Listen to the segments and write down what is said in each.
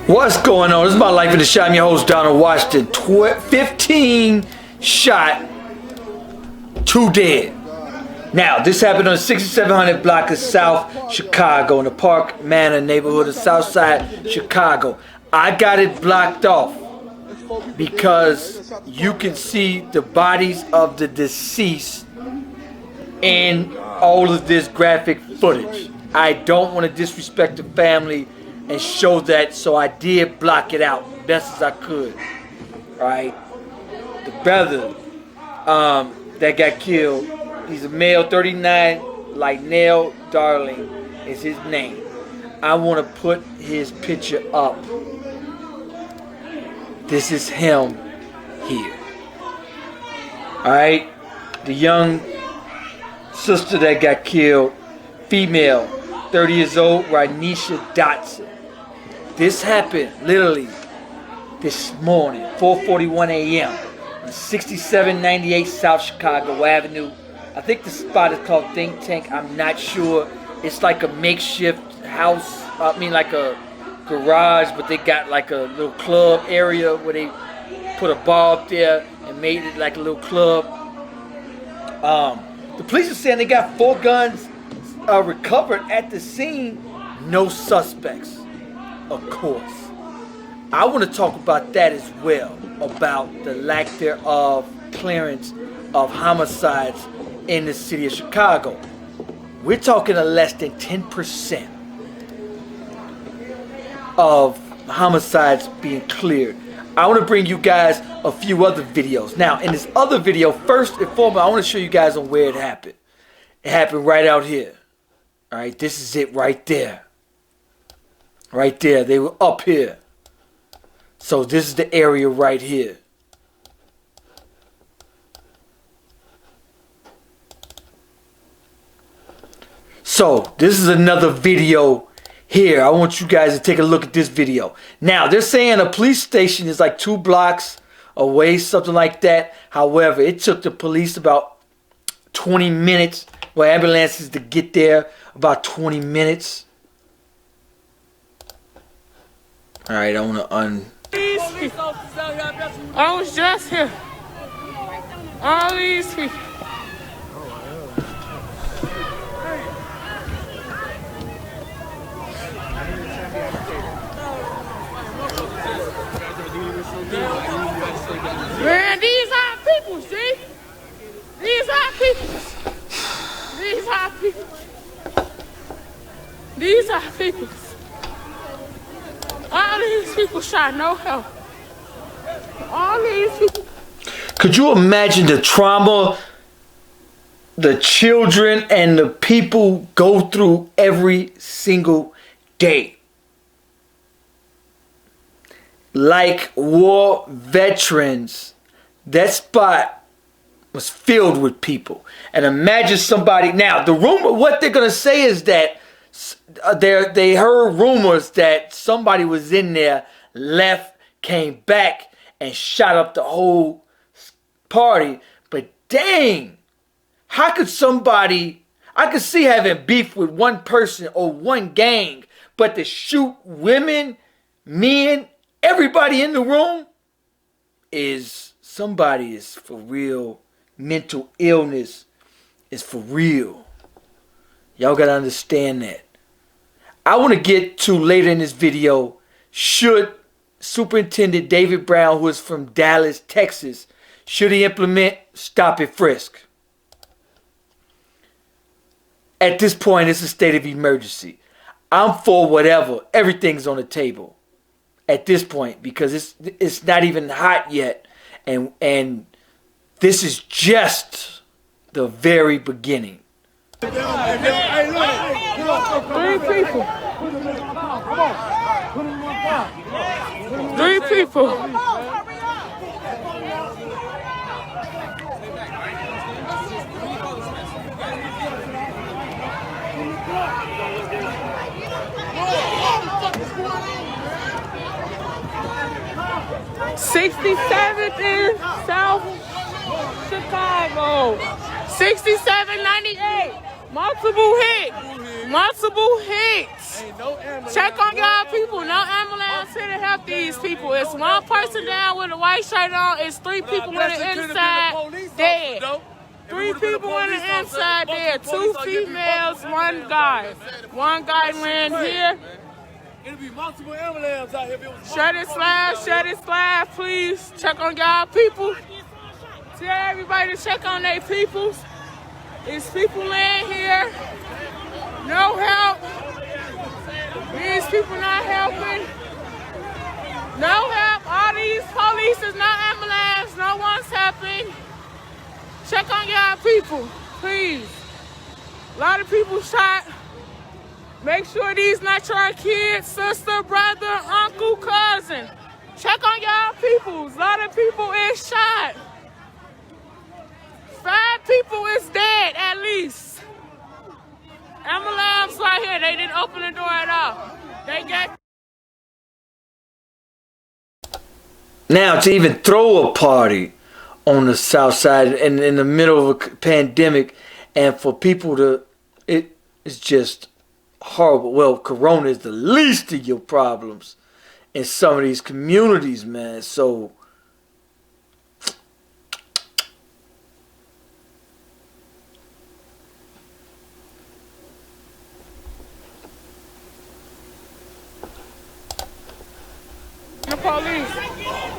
What's going on? This is my life in the shot. I'm your host, Donald Washington. 15 shot, 2 dead. Now, this happened on the 6700 block of South Chicago in the Park Manor neighborhood of Southside Chicago. I got it blocked off because you can see the bodies of the deceased in all of this graphic footage. I don't want to disrespect the family and show that, so I did block it out best as I could. Alright? The brother that got killed, he's a male, 39, like Nell Darling is his name. I want to put his picture up. This is him here. Alright? The young sister that got killed, female, 30 years old, Ranisha Dotson. This happened literally this morning, 4:41 a.m. on 6798 South Chicago Avenue. I think the spot is called Think Tank. I'm not sure. It's like a makeshift house. I mean, like a garage, but they got like a little club area where they put a bar up there and made it like a little club. The police are saying they got 4 guns recovered at the scene. No suspects, of course. I want to talk about that as well, about the lack thereof clearance of homicides in the city of Chicago. We're talking a less than 10% of homicides being cleared. I want to bring you guys a few other videos. Now, in this other video, first and foremost, I want to show you guys on where it happened. It happened right out here. All right, this is it right there. Right there. They were up here. So this is the area right here. So this is another video here. I want you guys to take a look at this video. Now, they're saying a police station is like 2 blocks away, something like that. However, it took the police about 20 minutes, well, ambulances to get there, about 20 minutes. All right, I want to I was just here. All these people. Man, these are people, see? These are people. These are people. These are people. All these people shot no help. All these people. Could you imagine the trauma the children and the people go through every single day? Like war veterans, that spot was filled with people. And imagine somebody, now the rumor, what they're going to say is that they heard rumors that somebody was in there, left, came back, and shot up the whole party. But dang, how could somebody, I could see having beef with one person or one gang, but to shoot women, men, everybody in the room, is somebody is for real. Mental illness is for real. Y'all gotta understand that. I want to get to later in this video, should Superintendent David Brown, who is from Dallas, Texas, should he implement stop and frisk? At this point, it's a state of emergency. I'm for whatever. Everything's on the table at this point because it's not even hot yet, and this is just the very beginning. 3 people. 3 people. '67th in South Chicago. 6798. Multiple hits. Multiple hits. Check on y'all people. No ambulance here to help these people. It's one person down with a white shirt on. It's 3 people on the inside dead. 3 people on the inside dead. 2 females, 1 guy. 1 guy laying here. It'll be multiple ambulances out here. Shut it slide, please. Check on y'all people. Tell everybody to check on their peoples. There's people laying here. No help. These people not helping. No help. All these police is not ambulance. No one's helping. Check on y'all people, please. A lot of people shot. Make sure these not your kids, sister, brother, uncle, cousin. Check on y'all peoples. A lot of people is shot. 5 people is dead at least. Ambulance right here. They didn't open the door at all. They got. Now to even throw a party on the south side in the middle of a pandemic, and for people to, it's just horrible. Well, Corona is the least of your problems in some of these communities, man. So The police.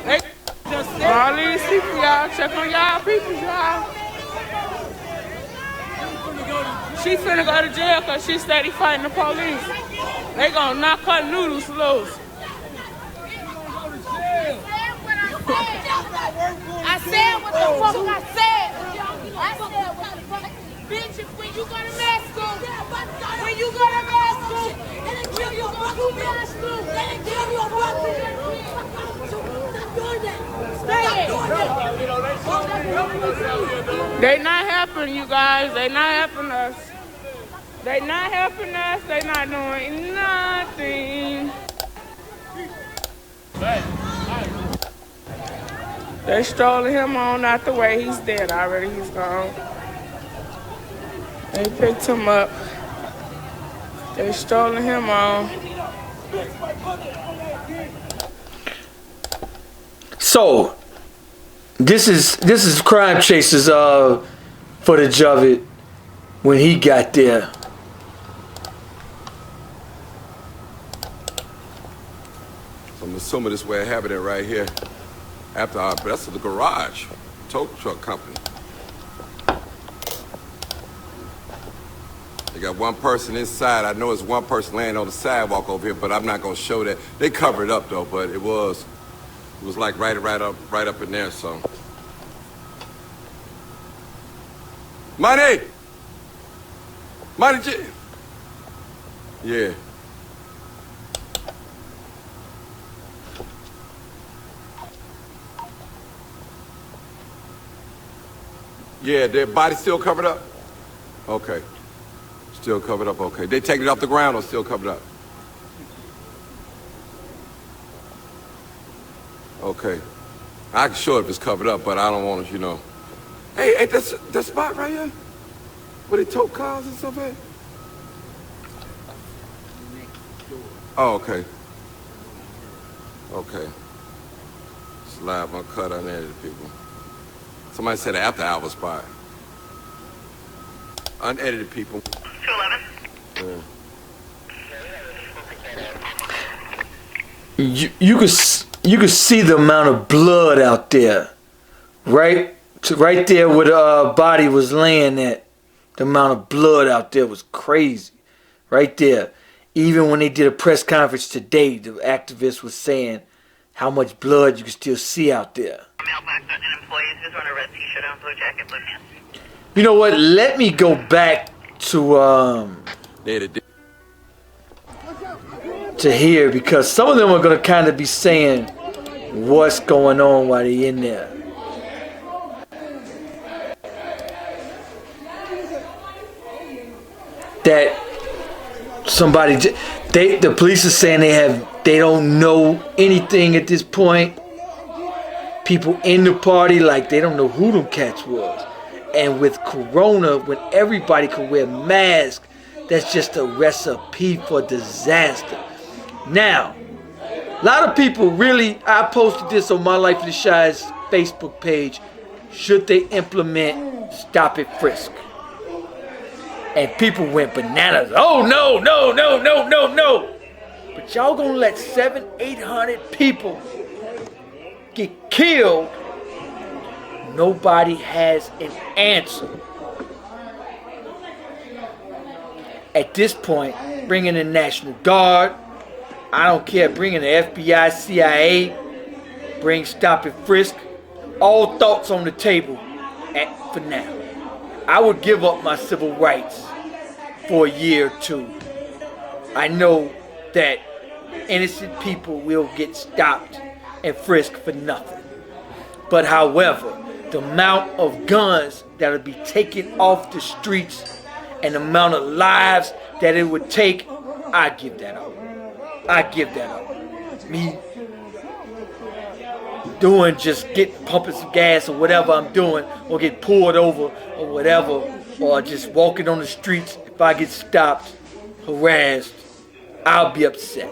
They just all these people, y'all. Check on y'all people, y'all. She finna go to jail because she steady fighting the police. They gonna knock her noodles loose. I said what the fuck I said. I said what the fuck. Bitch, when you go to med school, when you go to med school, and they kill you, go to med school, and they kill you, stop doing that. Stay it. They not helping you guys. They not helping us. They not helping us. They not doing nothing. They strolling him on out the way. He's dead already. He's gone. They picked him up. They strolling him on. So this is Crime Chasers footage of it when he got there. I'm assuming this way it happened right here. After our best of the garage, tow truck company. They got 1 person inside. I know it's 1 person laying on the sidewalk over here, but I'm not gonna show that. They covered up though, but it was like right up in there. So, Money, yeah. Yeah, their body still covered up? Okay. Still covered up, okay. They taking it off the ground or still covered up? Okay. I can show it if it's covered up, but I don't want to, you know. Hey, ain't that spot right here? Where they tow cars and stuff at? Oh, okay. Okay. Slide my cut on there to the people. Somebody said after hour spot. Unedited people. 211. You could see the amount of blood out there, right there where the body was laying at. The amount of blood out there was crazy, right there. Even when they did a press conference today, the activist was saying how much blood you can still see out there. Mailbox and employees who's wearing a red t-shirt on, blue jacket, blue pants. You know what? Let me go back to here, because some of them are gonna kind of be saying what's going on while they're in there. That somebody, the police are saying they don't know anything at this point. People in the party, like, they don't know who them cats was. And with Corona, when everybody can wear masks, that's just a recipe for disaster. Now, a lot of people really, I posted this on My Life in the Shy's Facebook page. Should they implement Stop It Frisk? And people went bananas. Oh, no, no, no, no, no, no. But y'all gonna let 700-800 people get killed? Nobody has an answer. At this point, bring in the National Guard. I don't care. Bring in the FBI, CIA. Bring Stop It Frisk. All thoughts on the table for now. I would give up my civil rights for a year or two. I know that innocent people will get stopped and frisked for nothing. But however, the amount of guns that will be taken off the streets and the amount of lives that it would take, I give that up. I give that up. Me doing just pumping some gas or whatever I'm doing, or get pulled over or whatever, or just walking on the streets, if I get stopped, harassed, I'll be upset.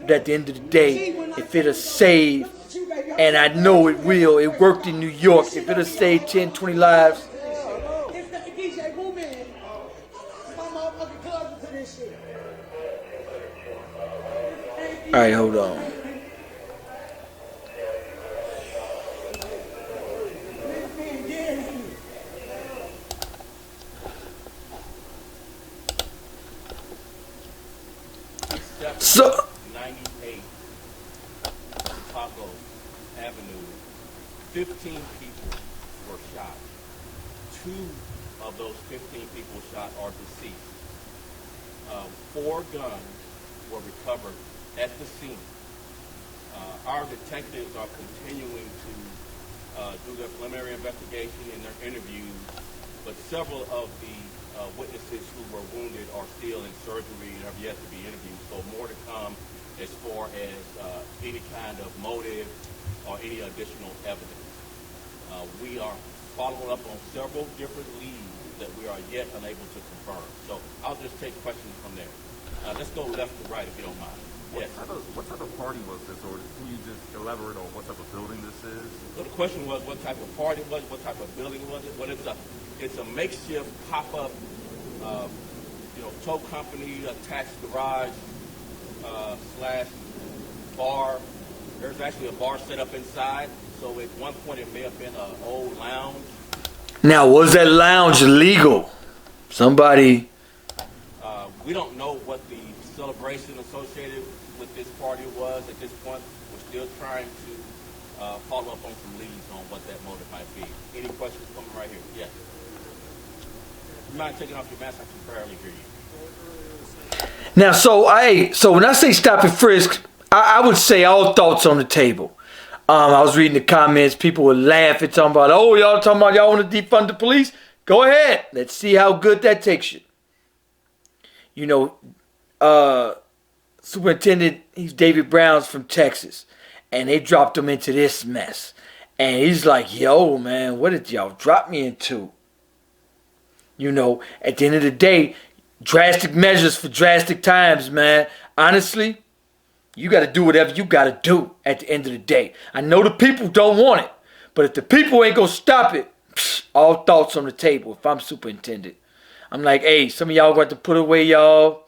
But at the end of the day, if it'll save, and I know it will, it worked in New York, if it'll save 10, 20 lives, alright, hold on. So 98 Chicago Avenue, 15 people were shot. 2 of those 15 people shot are deceased. 4 guns were recovered at the scene. Our detectives are continuing to do their preliminary investigation and their interviews, but several of the witnesses who were wounded are still in surgery and have yet to be interviewed. So more to come as far as any kind of motive or any additional evidence. We are following up on several different leads that we are yet unable to confirm. So I'll just take questions from there. Let's go left to right if you don't mind. Yes. What type of party was this, or can you just elaborate on what type of building this is? So the question was, what type of party was it? What type of building was it? Well, it's a makeshift pop-up, tow company, attached garage slash bar. There's actually a bar set up inside. So at one point it may have been an old lounge. now, was that lounge legal? Somebody. We don't know what the celebration associated with this party was at this point. We're still trying to follow up on some leads on what that motive might be. Any questions coming right here? Yes. You mind taking off your mask? I can barely hear you. Now, so when I say stop and frisk, I would say all thoughts on the table. I was reading the comments. People were laughing, talking about, oh, y'all talking about y'all want to defund the police? Go ahead. Let's see how good that takes you. You know, Superintendent, he's David Brown's from Texas. And they dropped him into this mess. And he's like, yo, man, what did y'all drop me into? You know, at the end of the day, drastic measures for drastic times, man. Honestly, you got to do whatever you got to do at the end of the day. I know the people don't want it. But if the people ain't going to stop it, all thoughts on the table if I'm superintendent. I'm like, hey, some of y'all got to put away y'all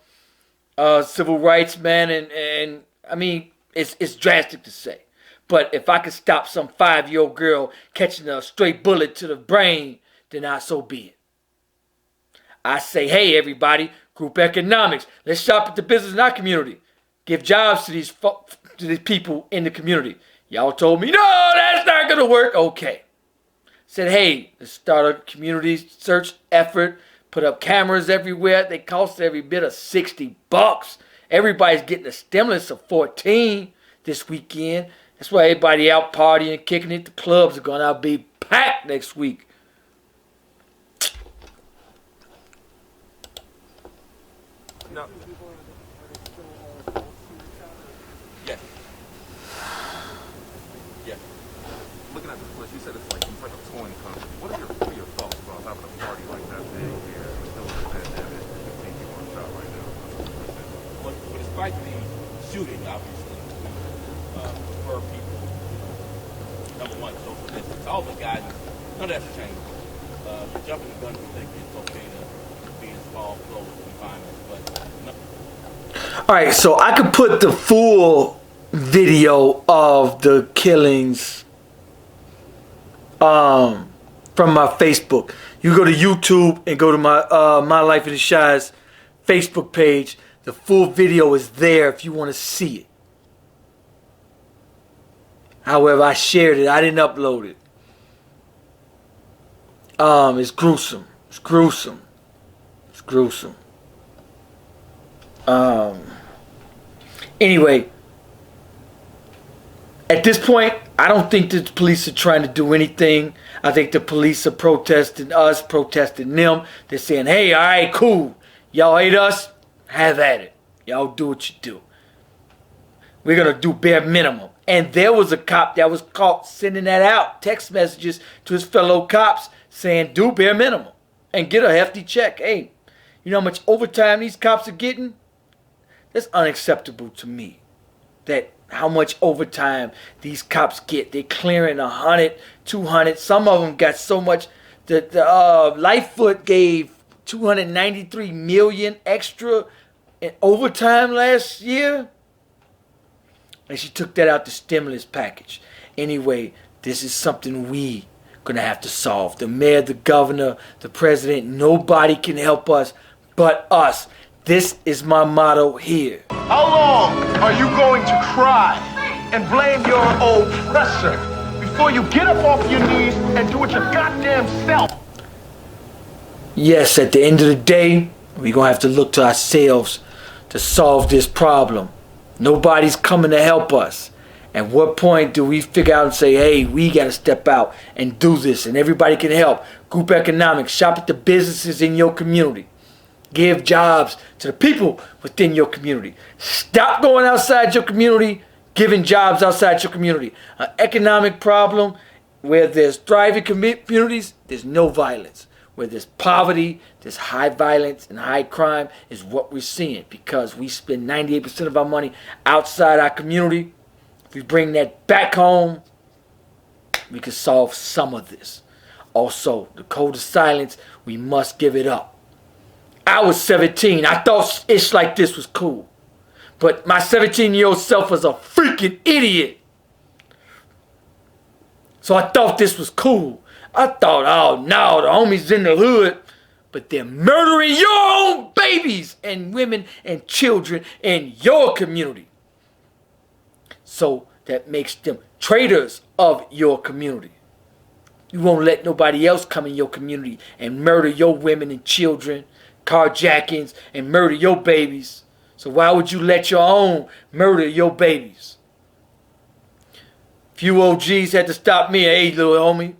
civil rights, man. And I mean, it's drastic to say. But if I could stop some 5-year-old girl catching a straight bullet to the brain, then so be it. I say, hey, everybody, group economics. Let's shop at the business in our community. Give jobs to these people in the community. Y'all told me, no, that's not going to work. Okay. Said, hey, let's start a community search effort. Put up cameras everywhere. They cost every bit of $60. Everybody's getting a stimulus of $14 this weekend. That's why everybody out partying, kicking it. The clubs are going to be packed next week. No. Yes. Yes. Looking at this place, you said it's like some type of towing company. What are your thoughts about despite the shooting, obviously, prefer people, number one, social distance. All the guidance, none of that's changed. The jumping the gun, we think it's okay to be in small, closed environments, but no. All right, so I could put the full video of the killings from my Facebook. You go to YouTube and go to my Life in the Shy's Facebook page. The full video is there if you want to see it. However, I shared it. I didn't upload it. It's gruesome. It's gruesome. It's gruesome. Anyway, at this point, I don't think that the police are trying to do anything. I think the police are protesting us, protesting them. They're saying, hey, all right, cool. Y'all hate us? Have at it. Y'all do what you do. We're going to do bare minimum. And there was a cop that was caught sending that out, text messages to his fellow cops saying, do bare minimum and get a hefty check. Hey, you know how much overtime these cops are getting? That's unacceptable to me. That how much overtime these cops get. They're clearing 100, 200. Some of them got so much. The Lightfoot gave $293 million extra in overtime last year. And she took that out the stimulus package. Anyway, this is something we gonna have to solve. The mayor, the governor, the president, nobody can help us but us. This is my motto here. How long are you going to cry and blame your oppressor before you get up off your knees and do it your goddamn self? Yes, at the end of the day, we're gonna have to look to ourselves to solve this problem. Nobody's coming to help us. At what point do we figure out and say, hey, we got to step out and do this and everybody can help? Group economics, shop at the businesses in your community. Give jobs to the people within your community. Stop going outside your community, giving jobs outside your community. An economic problem where there's thriving communities, there's no violence. Where there's poverty, there's high violence and high crime is what we're seeing because we spend 98% of our money outside our community. If we bring that back home, we can solve some of this. Also, the code of silence, we must give it up. I was 17. I thought ish like this was cool. But my 17-year-old self was a freaking idiot. So I thought this was cool. I thought, oh no, the homies in the hood, but they're murdering your own babies and women and children in your community. So that makes them traitors of your community. You won't let nobody else come in your community and murder your women and children, carjackings, and murder your babies. So why would you let your own murder your babies? Few OGs had to stop me. Hey, little homie.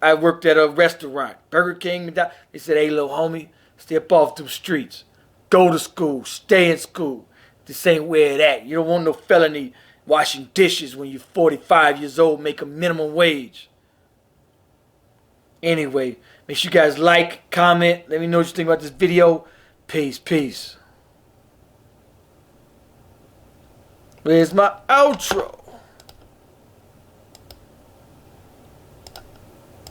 I worked at a restaurant, Burger King. They said, hey, little homie, step off them streets. Go to school. Stay in school. This ain't where it at. You don't want no felony washing dishes when you're 45 years old, make a minimum wage. Anyway, make sure you guys like, comment. Let me know what you think about this video. Peace, peace. Where's my outro?